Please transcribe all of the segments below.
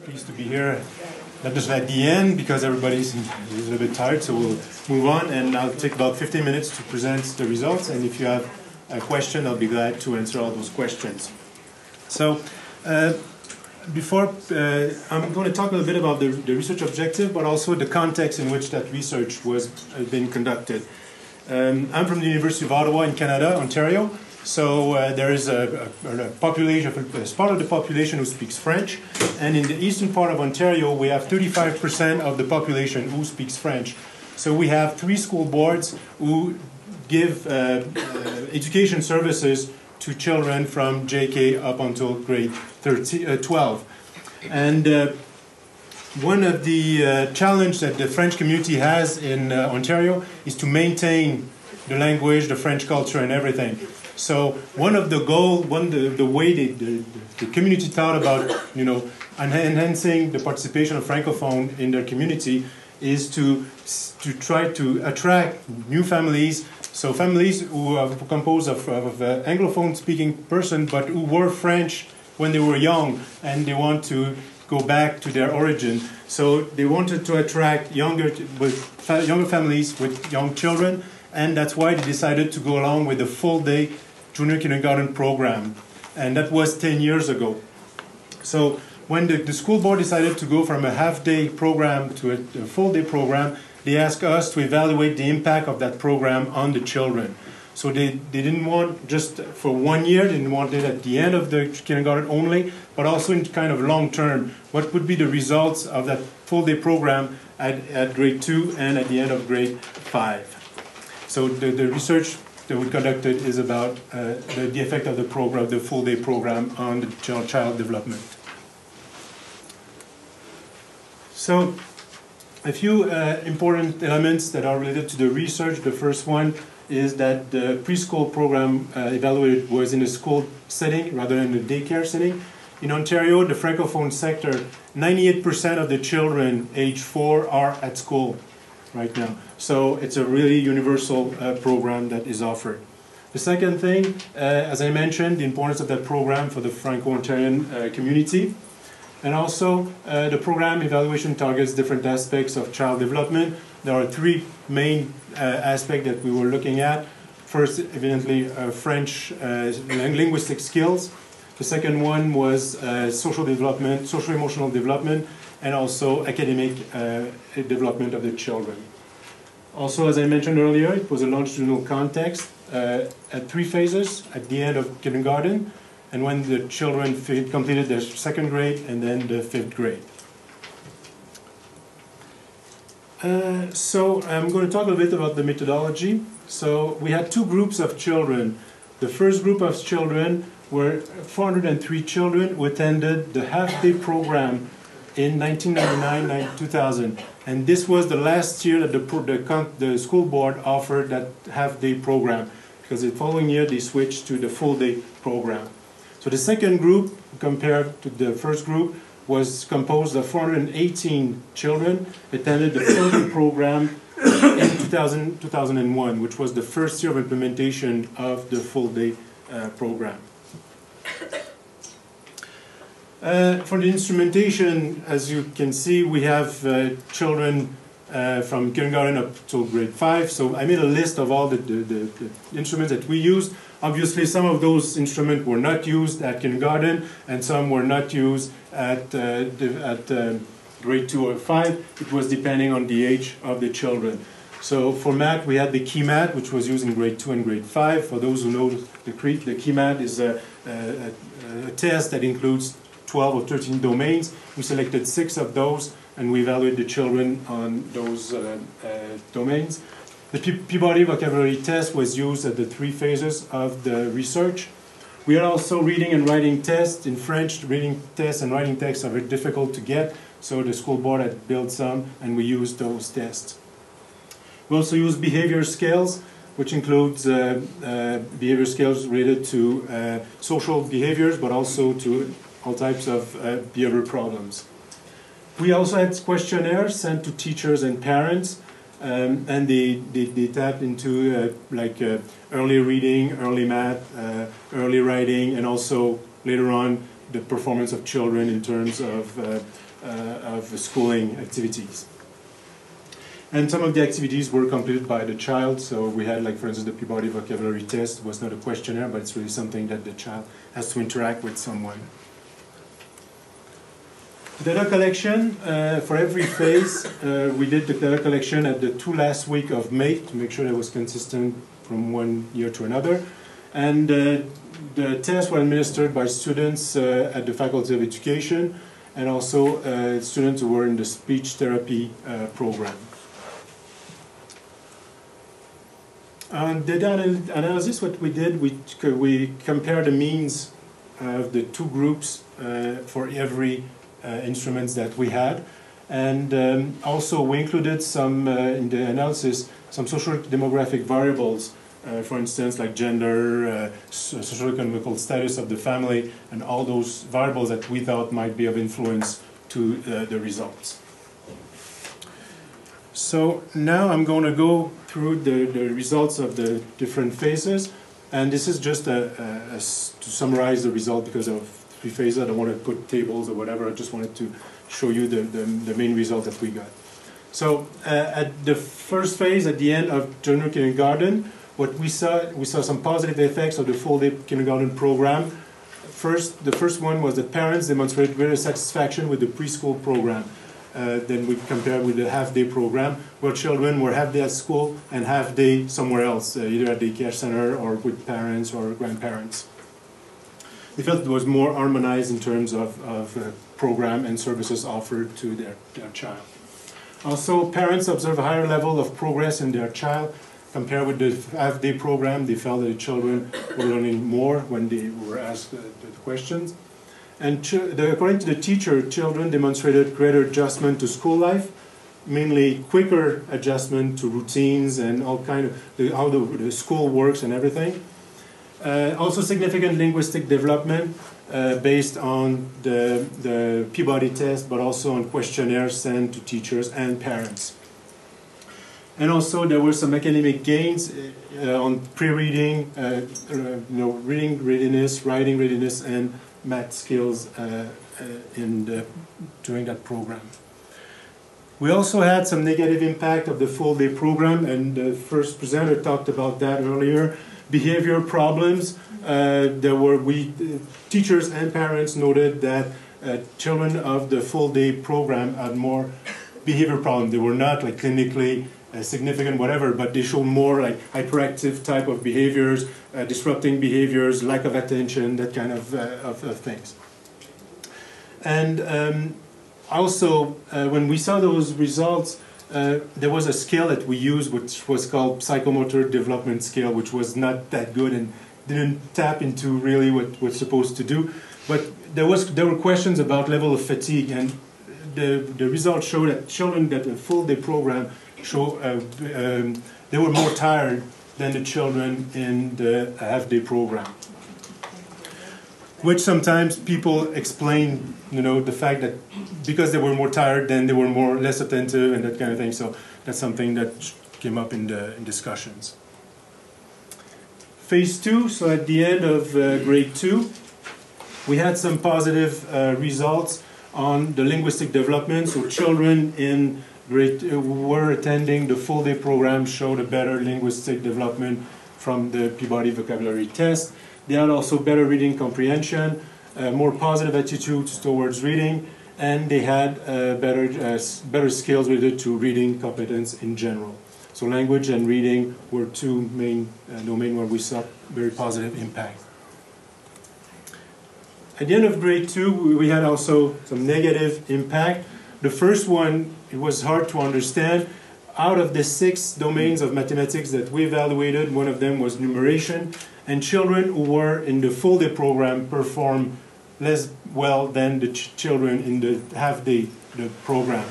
pleased to be here. Not just at the end, because everybody's a little bit tired, so we'll move on, and I'll take about 15 minutes to present the results, and if you have a question, I'll be glad to answer all those questions. So, I'm going to talk a little bit about the research objective, but also the context in which that research has been conducted. I'm from the University of Ottawa in Canada, Ontario. So there is a population, a part of the population who speaks French, and in the eastern part of Ontario, we have 35% of the population who speaks French. So we have 3 school boards who give education services to children from JK up until grade 12. And one of the challenges that the French community has in Ontario is to maintain the language, the French culture, and everything. So one of the goals, the way the community thought about, enhancing the participation of Francophone in their community is to try to attract new families. So families who are composed of Anglophone-speaking person, but who were French when they were young, and they want to go back to their origin. So they wanted to attract younger families with young children, and that's why they decided to go along with the full-day junior kindergarten program, and that was 10 years ago. So when the school board decided to go from a half-day program to a full-day program, they asked us to evaluate the impact of that program on the children. So they didn't want just for 1 year, they didn't want it at the end of the kindergarten only, but also in kind of long term. What would be the results of that full-day program at grade 2 and at the end of grade 5? So the research that we conducted is about the effect of the program, the full-day program, on the child development. So, a few important elements that are related to the research. The first one is that the preschool program evaluated was in a school setting rather than a daycare setting. In Ontario, the Francophone sector, 98% of the children age 4 are at school right now. So it's a really universal program that is offered. The second thing, as I mentioned, the importance of that program for the Franco-Ontarian community. And also, the program evaluation targets different aspects of child development. There are 3 main aspects that we were looking at. First, evidently, French linguistic skills. The second one was social development, social-emotional development, and also academic development of the children. Also, as I mentioned earlier, it was a longitudinal context at 3 phases at the end of kindergarten, and when the children completed their 2nd grade and then the 5th grade. So I'm going to talk a little bit about the methodology. So we had 2 groups of children. The first group of children were 403 children who attended the half-day program in 1999-2000. And this was the last year that the school board offered that half-day program, because the following year they switched to the full-day program. So the second group, compared to the first group, was composed of 418 children attended the full-day program in 2001, which was the first year of implementation of the full-day program. For the instrumentation, as you can see, we have children from kindergarten up to grade 5. So I made a list of all the instruments that we used. Obviously, some of those instruments were not used at kindergarten, and some were not used at grade 2 or 5. It was depending on the age of the children. So for math, we had the key math, which was used in grade 2 and grade 5. For those who know the key math is a test that includes 12 or 13 domains. We selected 6 of those, and we evaluated the children on those domains. The Peabody vocabulary test was used at the 3 phases of the research. We had also reading and writing tests. In French, reading tests and writing tests are very difficult to get, so the school board had built some, and we used those tests. We also used behavior scales, which includes behavior scales related to social behaviors, but also to all types of behavior problems. We also had questionnaires sent to teachers and parents, and they tapped into early reading, early math, early writing, and also later on the performance of children in terms of schooling activities. And some of the activities were completed by the child. So we had, like, for instance, the Peabody vocabulary test. It was not a questionnaire, but it's really something that the child has to interact with someone. Data collection, for every phase, we did the data collection at the last week of May to make sure that it was consistent from one year to another. And the tests were administered by students at the Faculty of Education and also students who were in the speech therapy program. On data analysis, what we did, we compared the means of the two groups for every instruments that we had. And also we included some, in the analysis, some social demographic variables, for instance, like gender, socio-economical status of the family, and all those variables that we thought might be of influence to the results. So now I'm going to go through the results of the different phases, and this is just to summarize the result because of 3 phases. I don't want to put tables or whatever. I just wanted to show you the main result that we got. So at the first phase, at the end of junior kindergarten, what we saw some positive effects of the full-day kindergarten program. The first one was that parents demonstrated greater satisfaction with the preschool program. Then we compared with the half-day program, where children were half-day at school and half-day somewhere else, either at the care center or with parents or grandparents. They felt it was more harmonized in terms of program and services offered to their child. Also, parents observed a higher level of progress in their child. Compared with the half-day program, they felt that the children were learning more when they were asked the questions. And according to the teacher, children demonstrated greater adjustment to school life, mainly quicker adjustment to routines and all kind of how the school works and everything. Also significant linguistic development based on the Peabody test, but also on questionnaires sent to teachers and parents. And also there were some academic gains on pre-reading, reading readiness, writing readiness, and math skills during that program. We also had some negative impact of the full-day program, and the first presenter talked about that earlier. Behavior problems. Teachers and parents noted that children of the full-day program had more behavior problems. They were not like clinically significant, whatever, but they showed more like hyperactive type of behaviors, disrupting behaviors, lack of attention, that kind of things. And also, when we saw those results, there was a scale that we used, which was called psychomotor development scale, which was not that good and didn't tap into really what we're supposed to do. But there were questions about level of fatigue, and the results showed that children that a full-day program they were more tired than the children in the half-day program. Which sometimes people explain, the fact that because they were more tired, then they were less attentive and that kind of thing. So that's something that came up in discussions. Phase 2, so at the end of grade 2, we had some positive results on the linguistic development. So children in who were attending the full-day program showed a better linguistic development from the Peabody vocabulary test. They had also better reading comprehension, more positive attitudes towards reading, and they had better skills related to reading competence in general. So language and reading were 2 main domains where we saw very positive impact. At the end of grade 2, we had also some negative impact. The first one, it was hard to understand. Out of the 6 domains of mathematics that we evaluated, one of them was numeration, and children who were in the full-day program performed less well than the children in the half-day program.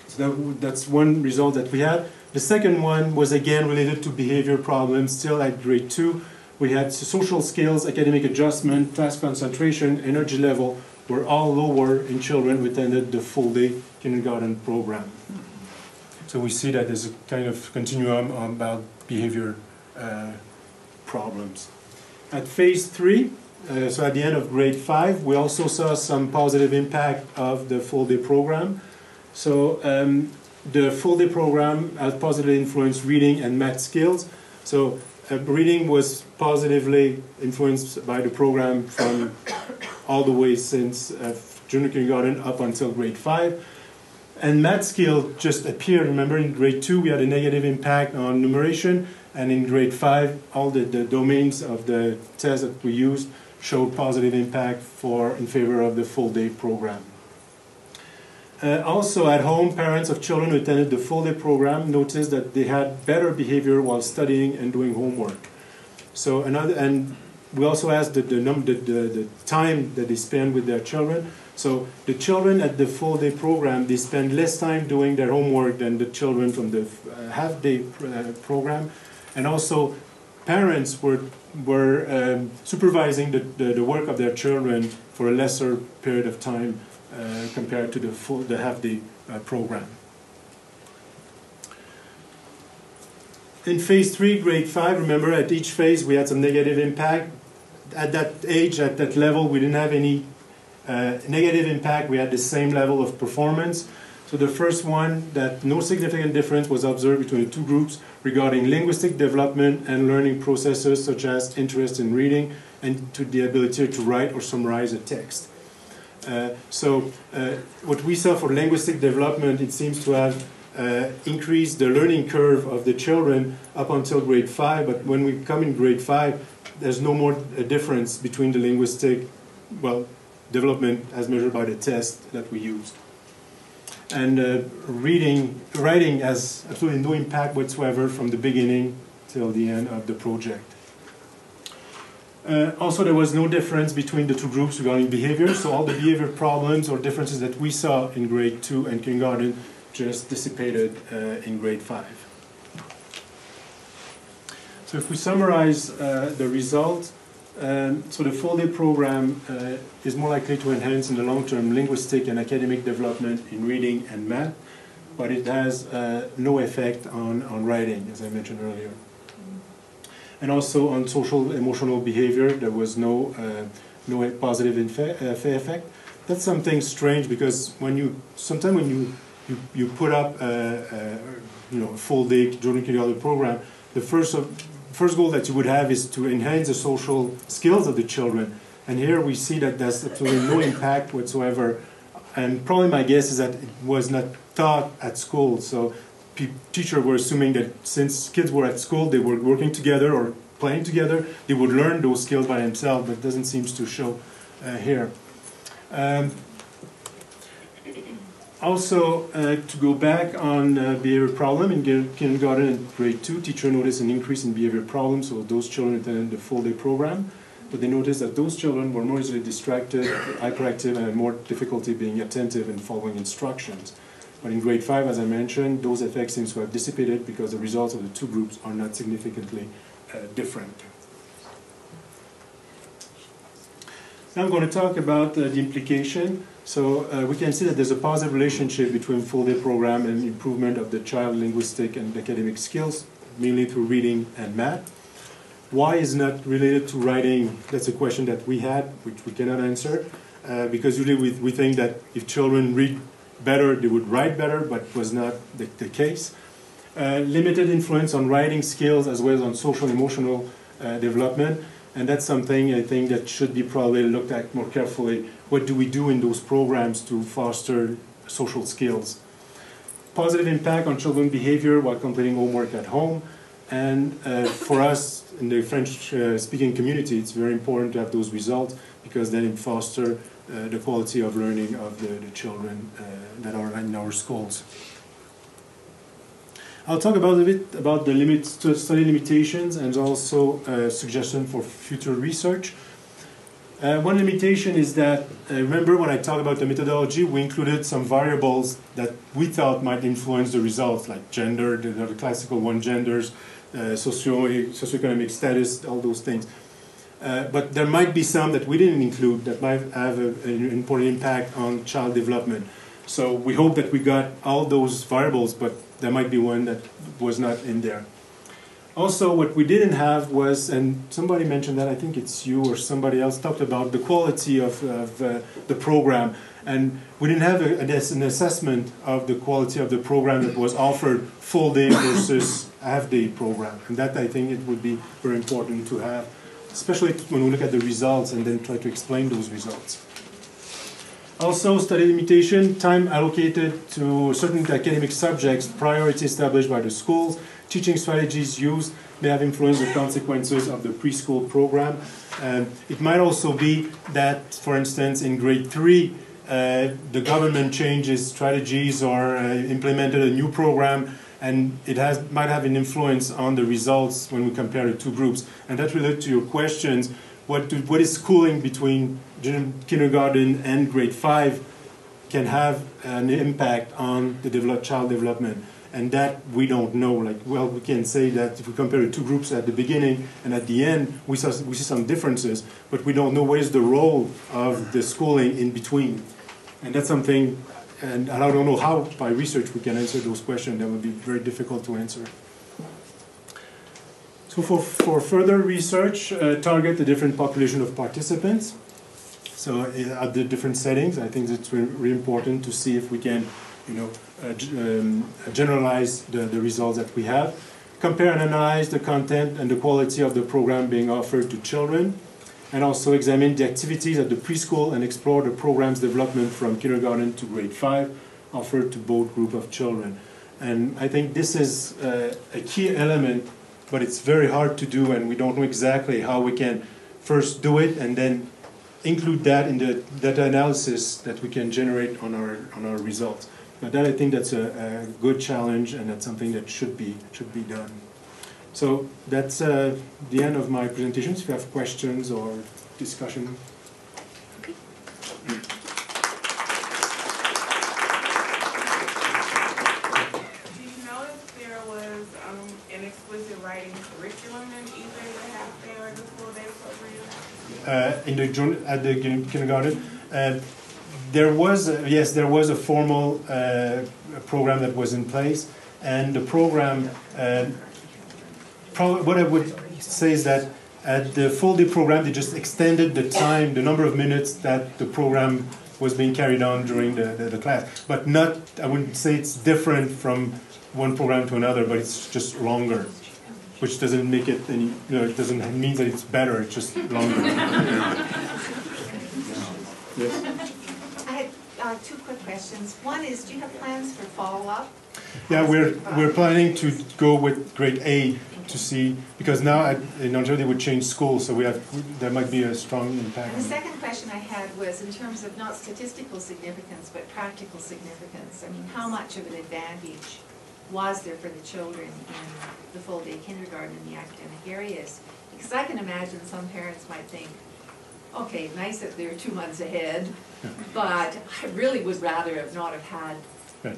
So that's one result that we had. The second one was again related to behavior problems, still at grade 2. We had social skills, academic adjustment, task concentration, energy level were all lower in children who attended the full-day kindergarten program. So we see that there's a kind of continuum about behavior problems. At phase 3, So at the end of grade 5, we also saw some positive impact of the full-day program. So the full-day program has positively influenced reading and math skills. So reading was positively influenced by the program from all the way since junior kindergarten up until grade 5. And math skill just appeared. Remember, in grade 2 we had a negative impact on numeration, and in grade 5 all the domains of the test that we used showed positive impact in favor of the full-day program. Also at home, parents of children who attended the full-day program noticed that they had better behavior while studying and doing homework. So and we also asked the time that they spend with their children. So the children at the full-day program, they spend less time doing their homework than the children from the half-day program. And also parents were supervising the work of their children for a lesser period of time compared to the half-day program. In phase 3, grade 5, remember at each phase we had some negative impact. At that age, at that level, we didn't have any negative impact. We had the same level of performance. So the first one, that no significant difference was observed between the two groups regarding linguistic development and learning processes such as interest in reading and to the ability to write or summarize a text. What we saw for linguistic development, it seems to have increased the learning curve of the children up until grade 5, but when we come in grade 5, there's no more difference between the linguistic, development as measured by the test that we used. And writing has absolutely no impact whatsoever from the beginning till the end of the project. Also, there was no difference between the two groups regarding behavior, so all the behavior problems or differences that we saw in grade 2 and kindergarten just dissipated in grade 5. So if we summarize the results, so the full-day program is more likely to enhance in the long term linguistic and academic development in reading and math, but it has no effect on writing, as I mentioned earlier. And also on social emotional behavior, there was no positive effect. That's something strange because sometimes when you put up a full-day junior kindergarten program, the first goal that you would have is to enhance the social skills of the children. And here we see that there's absolutely no impact whatsoever. And probably my guess is that it was not taught at school. So teachers were assuming that since kids were at school, they were working together or playing together, they would learn those skills by themselves, but it doesn't seem to show here. Also, to go back on behavior problem, in kindergarten and grade 2, teacher noticed an increase in behavior problems, so those children attended the full-day program, but they noticed that those children were more easily distracted, hyperactive, and had more difficulty being attentive and following instructions. But in grade 5, as I mentioned, those effects seem to have dissipated because the results of the two groups are not significantly different. Now I'm going to talk about the implication. So we can see that there's a positive relationship between full-day program and improvement of the child linguistic and academic skills, mainly through reading and math. Why is not related to writing? That's a question that we had, which we cannot answer, because usually we think that if children read better, they would write better, but was not the case. Limited influence on writing skills as well as on social emotional development, and that's something I think that should be probably looked at more carefully. What do we do in those programs to foster social skills? Positive impact on children's behavior while completing homework at home, and for us in the French-speaking community, it's very important to have those results because then it fosters the quality of learning of the children that are in our schools. I'll talk a bit about the study limitations and also suggestion for future research. One limitation is that, remember when I talked about the methodology, we included some variables that we thought might influence the results, like gender, the classical one, genders, socioeconomic status, all those things. But there might be some that we didn't include that might have an important impact on child development. So we hope that we got all those variables, but there might be one that was not in there. Also, what we didn't have was, and somebody mentioned that, I think it's you or somebody else talked about the quality of the program. And we didn't have an assessment of the quality of the program that was offered full day versus half day program. And that, I think, it would be very important to have, especially when we look at the results and then try to explain those results. Also, study limitation, time allocated to certain academic subjects, priority established by the schools, teaching strategies used may have influenced the consequences of the preschool program. It might also be that, for instance, in grade 3, the government changes strategies or implemented a new program, and it might have an influence on the results when we compare the two groups. And that relates to your questions. What is schooling between kindergarten and grade 5 can have an impact on the child development. And that we don't know. Like, well, we can say that if we compare the two groups at the beginning and at the end, we see some differences, but we don't know what is the role of the schooling in between. And that's something, and I don't know how by research we can answer those questions. That would be very difficult to answer. So for further research, target the different population of participants. So at the different settings, I think it's really important to see if we can, generalize the results that we have. Compare and analyze the content and the quality of the program being offered to children. And also examine the activities at the preschool and explore the program's development from kindergarten to grade 5 offered to both groups of children. And I think this is a key element, but it's very hard to do, and we don't know exactly how we can first do it and then include that in the data analysis that we can generate on our results. But that, I think, that's a good challenge, and that's something that should be done. So that's the end of my presentations. If you have questions or discussion. Okay. Do you know if there was an explicit writing curriculum in either the half-day or the full-day program? At the kindergarten, there was a formal program that was in place, and the program. What I would say is that at the full-day program, they just extended the time, the number of minutes that the program was being carried on during the class. But not, I wouldn't say it's different from one program to another, but it's just longer, which doesn't make it any, it doesn't mean that it's better, it's just longer. Yes? I had two quick questions. One is, do you have plans for follow-up? Yeah, we're planning to go with grade A to see, because now in Ontario they would change schools, so there might be a strong impact. And the second question I had was in terms of not statistical significance, but practical significance. I mean, how much of an advantage was there for the children in the full-day kindergarten in the academic areas? Because I can imagine some parents might think, okay, nice that they're 2 months ahead, but I really would rather have not have had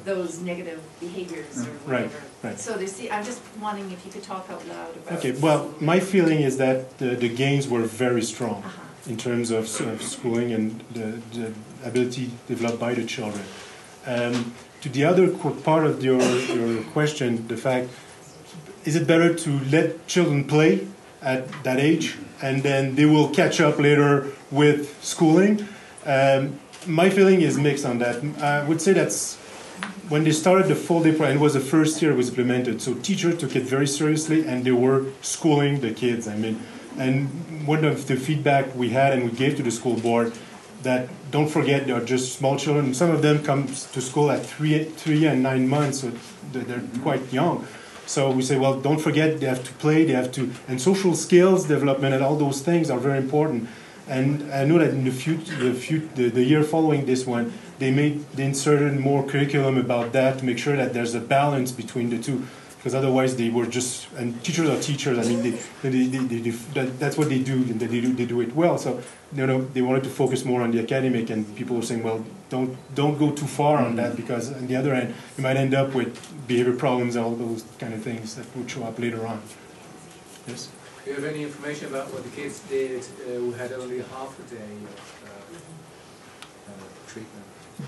those negative behaviors or whatever. Right. So I'm just wondering if you could talk out loud about. Okay. Well, my feeling is that the gains were very strong in terms of schooling and the ability developed by the children. To the other part of your question, the fact, is it better to let children play at that age and then they will catch up later with schooling? My feeling is mixed on that. I would say that's when they started the full-day program, it was the first year it was implemented, so teachers took it very seriously and they were schooling the kids. I mean, and one of the feedback we had and we gave to the school board, that don't forget they're just small children. Some of them come to school at 3 and 9 months, so they're quite young. So we say, well, don't forget they have to play, they have to, and social skills development and all those things are very important. And I know that in the year following this one, they inserted more curriculum about that to make sure that there's a balance between the two, because otherwise they were just, and teachers are teachers. I mean, that's what they do, and they do it well. So they wanted to focus more on the academic, and people were saying, well, don't go too far on that, because on the other end, you might end up with behavior problems, all those kind of things that would show up later on. Yes. Do you have any information about what the kids did who had only half a day of treatment?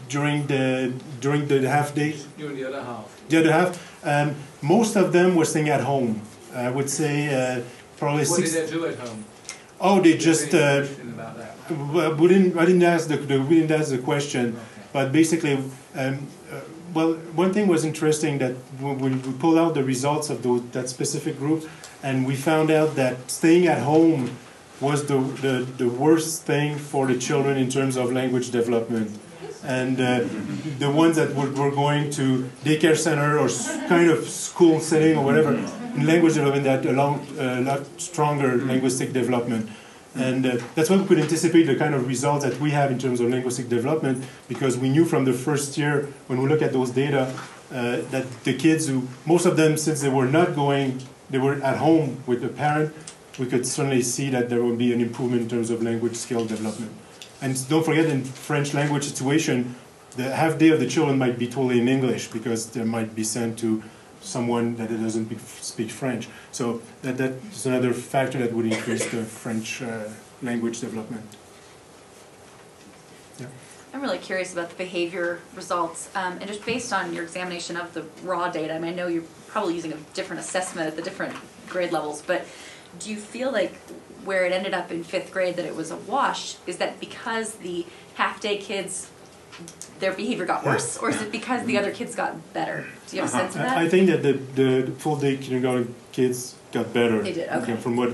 During the half day? During the other half. The other half, most of them were staying at home. I would say probably What did 6. they do at home? Oh, they just. Any question about that? Well, I didn't ask the question, Okay. but basically, well, one thing was interesting that when we pulled out the results of that specific group, and we found out that staying at home was the worst thing for the children in terms of language development. And the ones that were going to daycare center or kind of school setting or whatever, in language development, that a lot stronger linguistic development. And that's why we could anticipate the kind of results that we have in terms of linguistic development, because we knew from the first year, when we look at those data, that the kids who, most of them, since they were not going, they were at home with the parent, we could certainly see that there would be an improvement in terms of language skill development. And don't forget, in French language situation, the half day of the children might be totally in English because they might be sent to someone that doesn't speak French. So that's another factor that would increase the French language development. Yeah. I'm really curious about the behavior results, and just based on your examination of the raw data. I mean, I know you're probably using a different assessment at the different grade levels, but do you feel like where it ended up in 5th grade that it was a wash, is that because the half-day kids, their behavior got worse, or is it because the other kids got better? Do you have a sense of that? I think that the full-day kindergarten kids got better. They did, okay. From what,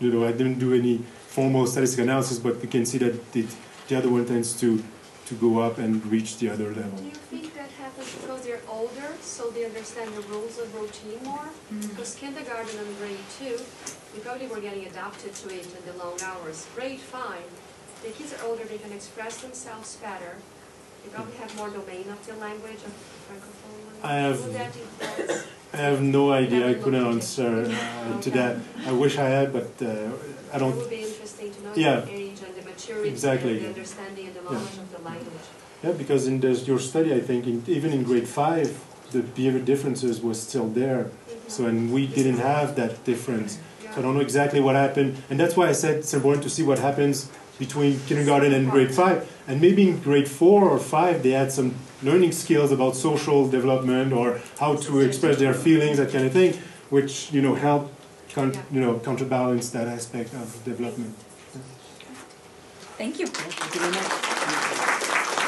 I didn't do any formal statistical analysis, but we can see that the other one tends to go up and reach the other level. Do you think that happens because they're older, so they understand the rules of routine more? Because kindergarten and grade 2, we probably were getting adapted to it in the long hours. Grade 5, the kids are older, they can express themselves better. They probably have more domain of the language, of francophone language. I have no idea. I couldn't answer to that. I wish I had, but I don't. It would be interesting to know Yeah. the age and the maturity Exactly. and the understanding and the knowledge of the language. Yeah, because in your study, I think even in grade 5, the behavior differences was still there. So, and we didn't have that difference. So I don't know exactly what happened, and that's why I said it's important to see what happens between kindergarten and grade 5. And maybe in grade 4 or 5, they had some learning skills about social development or how to express their feelings, that kind of thing, which help counterbalance that aspect of development. Thank you. Thank you very much.